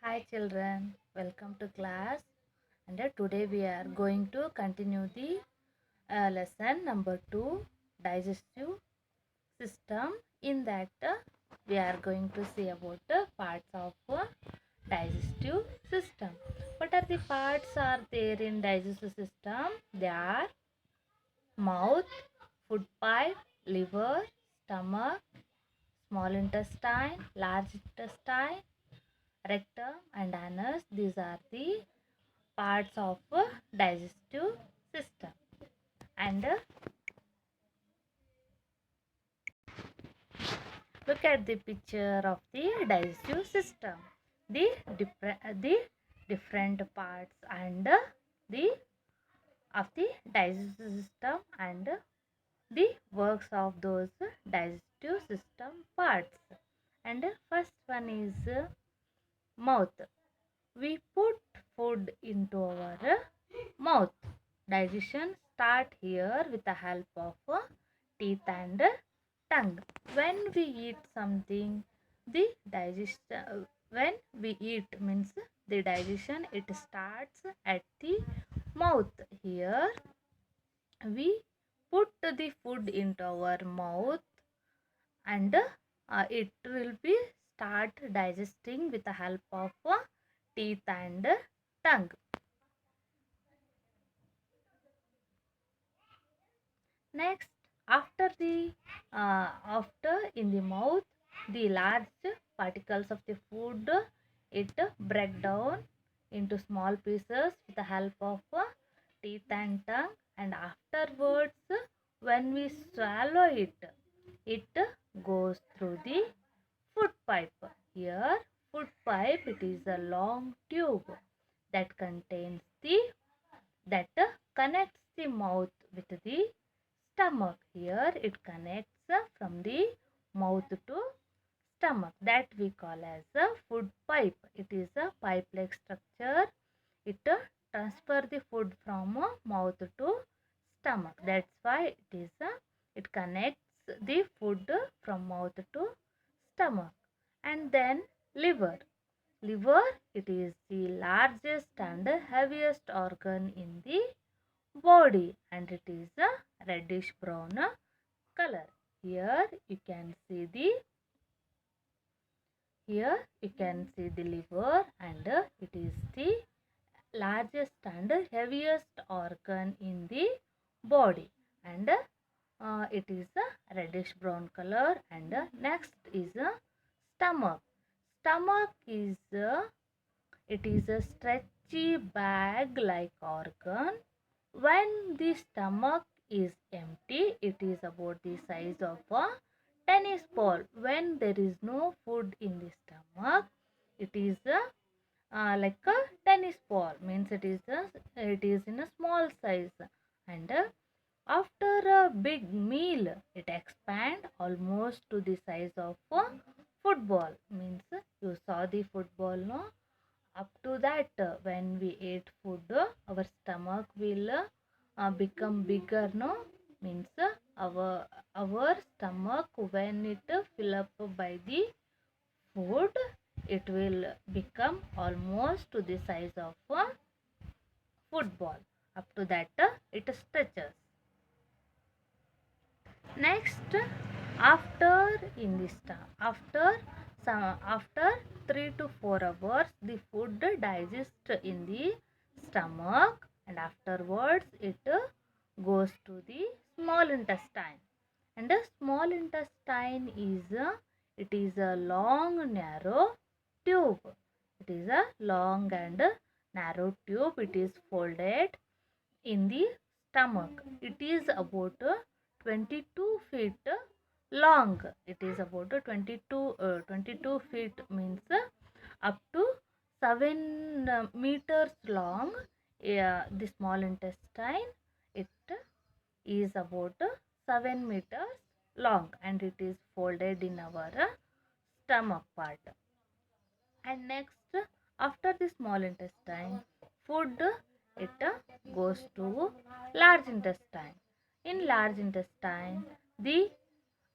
Hi children, welcome to class and today we are going to continue the lesson number 2 digestive system. In that we are going to see about parts of digestive system. What are the parts are there in digestive system? They are mouth, food pipe, liver, stomach, small intestine, large intestine, rectum and anus. These are the parts of digestive system. And look at the picture of the digestive system, the the different parts and the of the digestive system and the works of those digestive system parts. And first one is mouth. We put food into our mouth. Digestion start here with the help of teeth and tongue. When we eat something, the digestion when we eat means the digestion it starts at the mouth. Here we put the food into our mouth and it will be start digesting with the help of teeth and tongue. Next, after in the mouth, the large particles of the food it break down into small pieces with the help of teeth and tongue, and afterwards, when we swallow it, it goes through the food pipe. Here, food pipe it is a long tube that contains the that connects the mouth with the stomach. Here it connects from the mouth to stomach, that we call as a food pipe. It is a pipe like structure. It transfer the food from mouth to stomach. That's why it connects the food from mouth to stomach. And then liver. Liver it is the largest and heaviest organ in the body, and it is a reddish brown color. Here you can see the liver, and it is the largest and heaviest organ in the body, and it is a reddish brown color. And next is a stomach. Stomach is it is a stretchy bag like organ. When the stomach is empty, it is about the size of a tennis ball. When there is no food in the stomach, it is like a tennis ball. Means it is in a small size. And after a big meal, it expand almost to the size of a football. Means you saw the football, no? Up to that, when we eat food, our stomach will become bigger, no? Means our stomach when it fill up by the food, it will become almost to the size of a football. Up to that, it stretches. Next, after in this after 3 to 4 hours, the food digests in the stomach, and afterwards it goes to the small intestine. And the small intestine is it is a long narrow tube. It is a long and narrow tube. It is folded in the stomach. It is about 22 feet long. It is about 22 feet means up to 7 meters long. The small intestine it is about 7 meters long, and it is folded in our stomach part. And next, after the small intestine, food it goes to large intestine. In large intestine, the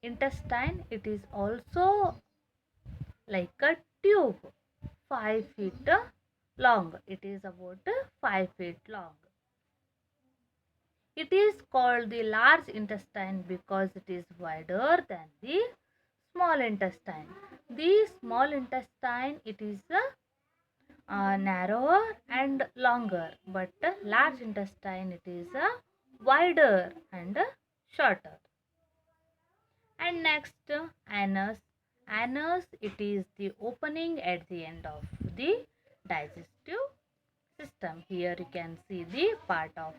intestine it is also like a tube. 5 feet long. It is about 5 feet long. It is called the large intestine because it is wider than the small intestine. The small intestine, it is narrower and longer, but large intestine, it is wider and shorter. And next, anus. Anus, it is the opening at the end of the digestive system. Here you can see the part of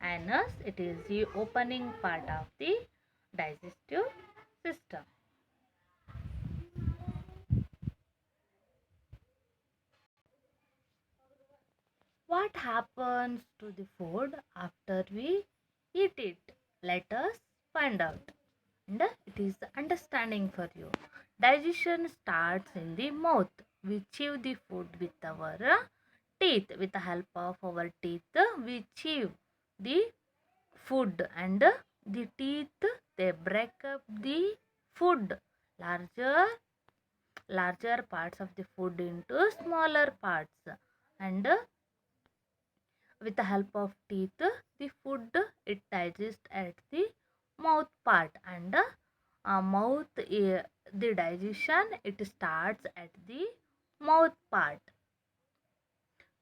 anus. It is the opening part of the digestive system. What happens to the food after we eat it? Let us find out. And it is understanding for you. Digestion starts in the mouth. We chew the food with our teeth. With the help of our teeth, we chew the food, and the teeth, they break up the food, larger larger parts of the food into smaller parts, and with the help of teeth, the food, it digests at the mouth part, and the digestion, it starts at the mouth part.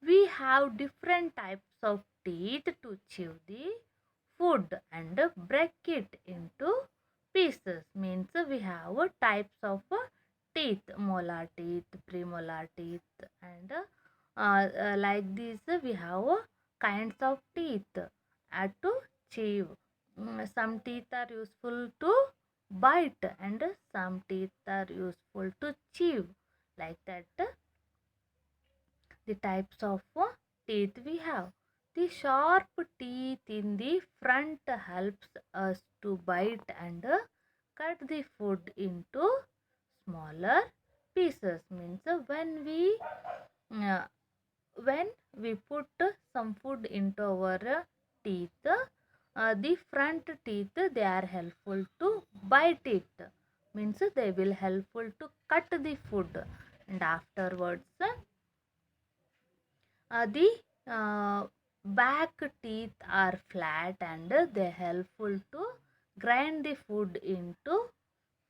We have different types of teeth to chew the food and break it into pieces. Means we have types of teeth: molar teeth, premolar teeth, and like this we have kinds of teeth to chew. Some teeth are useful to bite, and some teeth are useful to chew. Like that, the types of teeth we have. The sharp teeth in the front helps us to bite and cut the food into smaller pieces. Means uh, when we put some food into our teeth, the front teeth, they are helpful to bite it. Means they will helpful to cut the food, and afterwards the back teeth are flat, and they helpful to grind the food into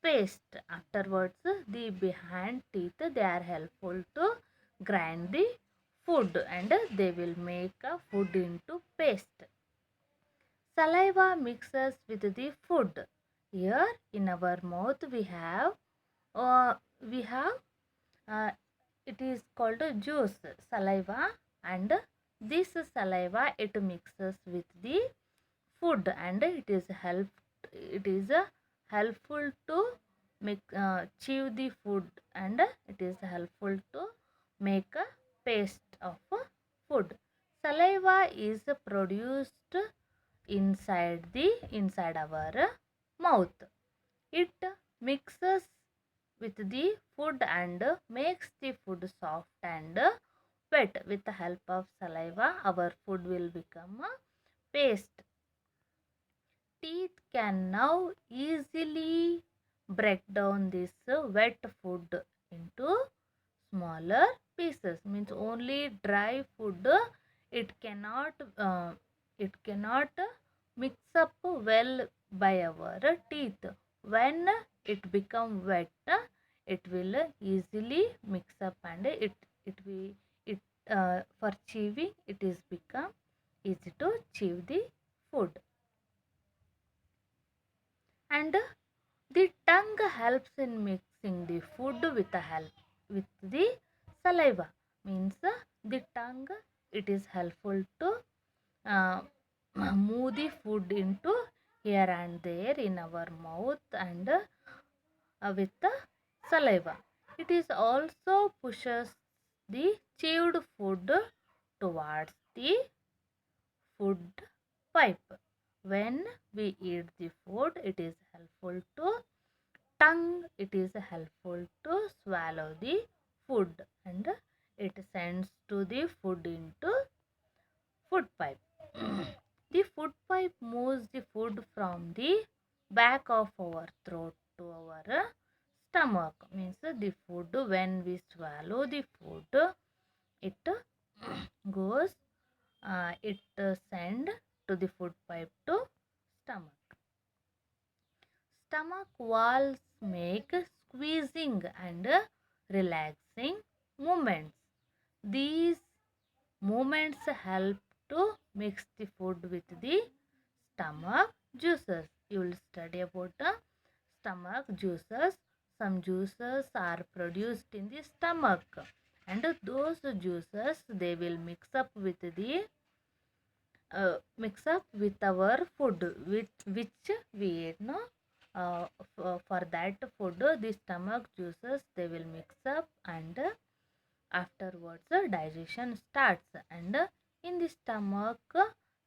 paste. Afterwards, the behind teeth, they are helpful to grind the food, and they will make a food into paste. Saliva mixes with the food. Here in our mouth we have uh, it is called a juice, saliva, and this saliva, it mixes with the food, and it is helpful to make chew the food, and it is helpful to make a paste of food. Saliva is produced inside our mouth. It mixes with the food and makes the food soft and wet. With the help of saliva, our food will become a paste. Teeth can now easily break down this wet food into smaller pieces. Means only dry food, it cannot uh, mix up well by our teeth. When it become wet, it will easily mix up, and it will it for chewing, it is become easy to chew the food. And the tongue helps in mixing the food with the help with the saliva. Means the tongue, it is helpful to uh, move the food into here and there in our mouth, and with the saliva. It is also pushes the chewed food towards the food pipe. When we eat the food, it is helpful to tongue, it is helpful to swallow the food, and it sends to the food into food pipe. The food pipe moves the food from the back of our throat to our stomach. Means the food, when we swallow the food, it goes, it send to the food pipe to stomach. Stomach walls make squeezing and relaxing movements. These movements help to mix the food with the stomach juices. You will study about stomach juices. Some juices are produced in the stomach, and those juices they will mix up with our food which we eat, no. For that food, the stomach juices they will mix up, and afterwards digestion starts, and in the stomach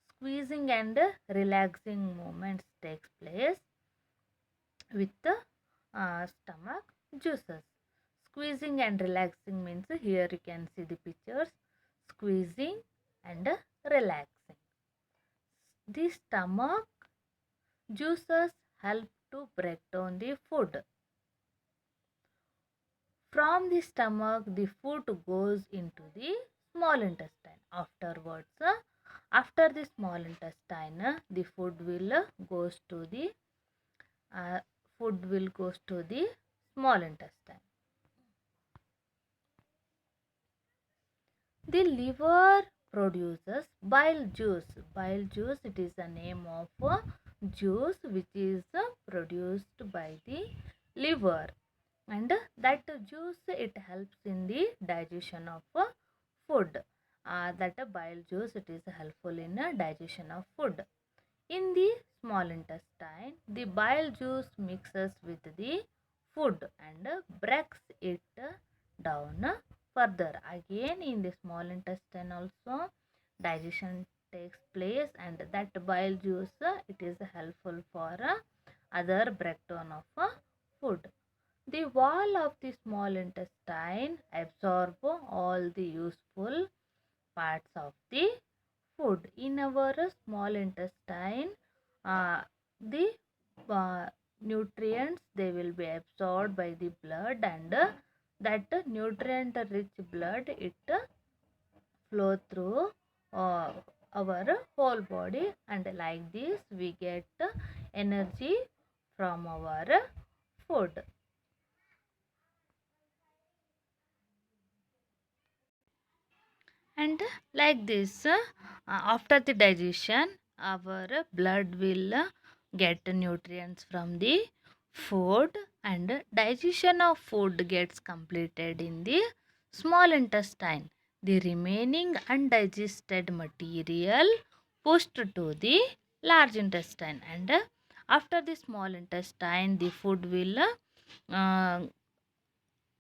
squeezing and relaxing movements takes place with the stomach juices. Squeezing and relaxing means, here you can see the pictures, squeezing and relaxing. The stomach juices help to break down the food. From the stomach, the food goes into the small intestine. Afterwards, after the small intestine, the food will goes to the uh, small intestine. The liver produces bile juice. Bile juice, it is the name of juice which is produced by the liver, and that juice it helps in the digestion of food. That bile juice it is helpful in digestion of food. In the small intestine, the bile juice mixes with the food and breaks it down further. Again, in the small intestine also digestion takes place, and that bile juice it is helpful for other breakdown of food. The wall of the small intestine absorb all the useful parts of the food. In our small intestine, the nutrients they will be absorbed by the blood, and that nutrient rich blood it flow through uh, our whole body, and like this we get energy from our food. And like this, after the digestion, our blood will get nutrients from the food, and digestion of food gets completed in the small intestine. The remaining undigested material pushed to the large intestine, and after the small intestine, uh,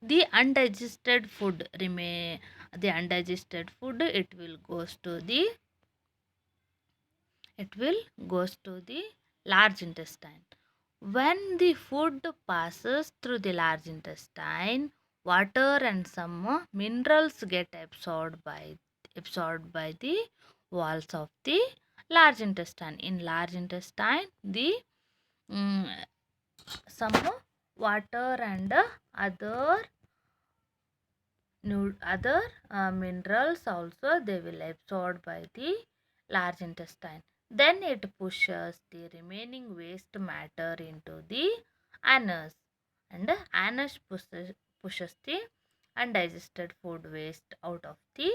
the undigested food remain the undigested food it will goes to the large intestine. When the food passes through the large intestine, water and some minerals get absorbed by the walls of the large intestine. In large intestine, the mm, some water and other minerals also they will absorb by the large intestine. Then it pushes the remaining waste matter into the anus, and anus pushes the undigested food waste out of the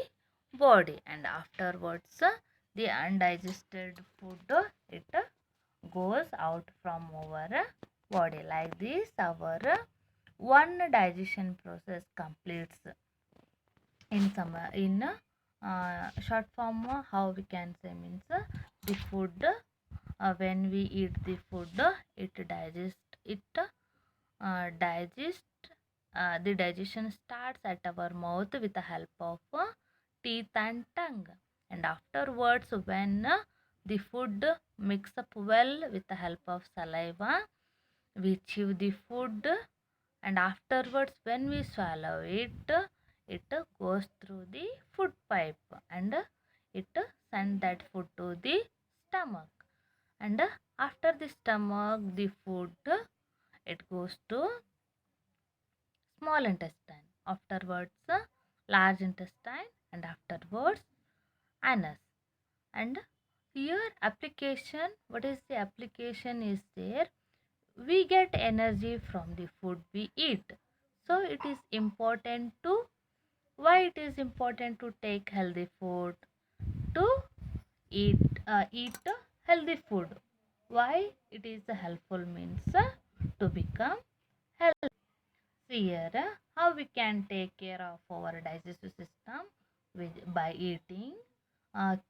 body, and afterwards the undigested food it goes out from our body. Like this our one digestion process completes. In short form, how we can say means, the food, when we eat the food, the digestion starts at our mouth with the help of teeth and tongue, and afterwards when the food mix up well with the help of saliva, we chew the food, and afterwards when we swallow it, it goes through the food pipe, and it send that food to the stomach, and after the stomach the food it goes to small intestine, afterwards large intestine, and afterwards anus. And here application, what is the application is there? We get energy from the food we eat. So it is important to, why it is important to take healthy food, to eat healthy food. Why it is helpful means to become healthy. See here how we can take care of our digestive system by eating.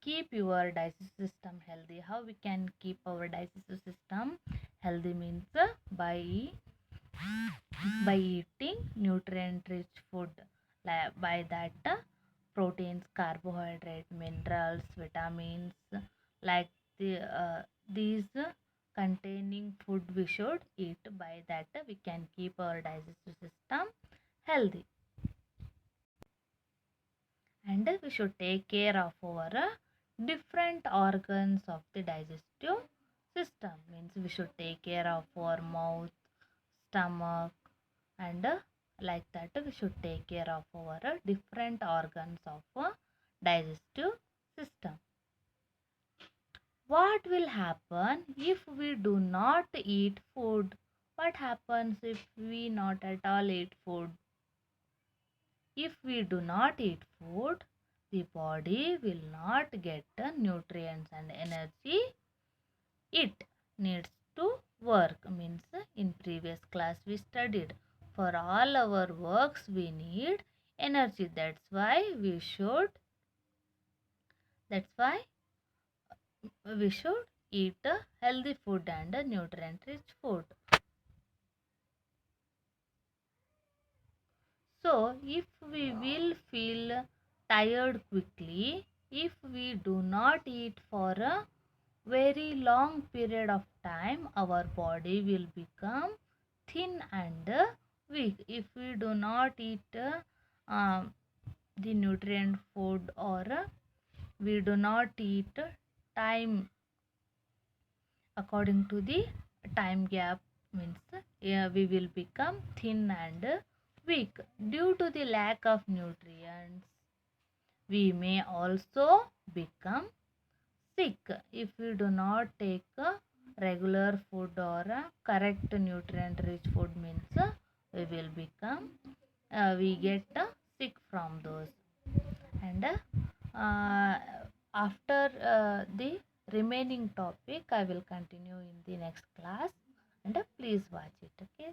Keep your digestive system healthy. How we can keep our digestive system healthy means by eating nutrient rich food, by that proteins, carbohydrate, minerals, vitamins, like these containing food we should eat. By that we can keep our digestive system healthy. And we should take care of our different organs of the digestive system, means we should take care of our mouth, stomach, and like that we should take care of our different organs of digestive system. What will happen if we do not eat food? What happens if we not at all eat food? If we do not eat food, the body will not get the nutrients and energy it needs to work. Means in previous class we studied, for all our works we need energy. That's why we should eat a healthy food and a nutrient rich food. So, if we will feel tired quickly, if we do not eat for a very long period of time, our body will become thin and weak. If we do not eat the nutrient food, or we do not eat time according to the time gap, means we will become thin and weak. Due to the lack of nutrients, we may also become sick. If we do not take regular food or correct nutrient rich food, means we will become we get sick from those. And after the remaining topic I will continue in the next class, and please watch it. Okay.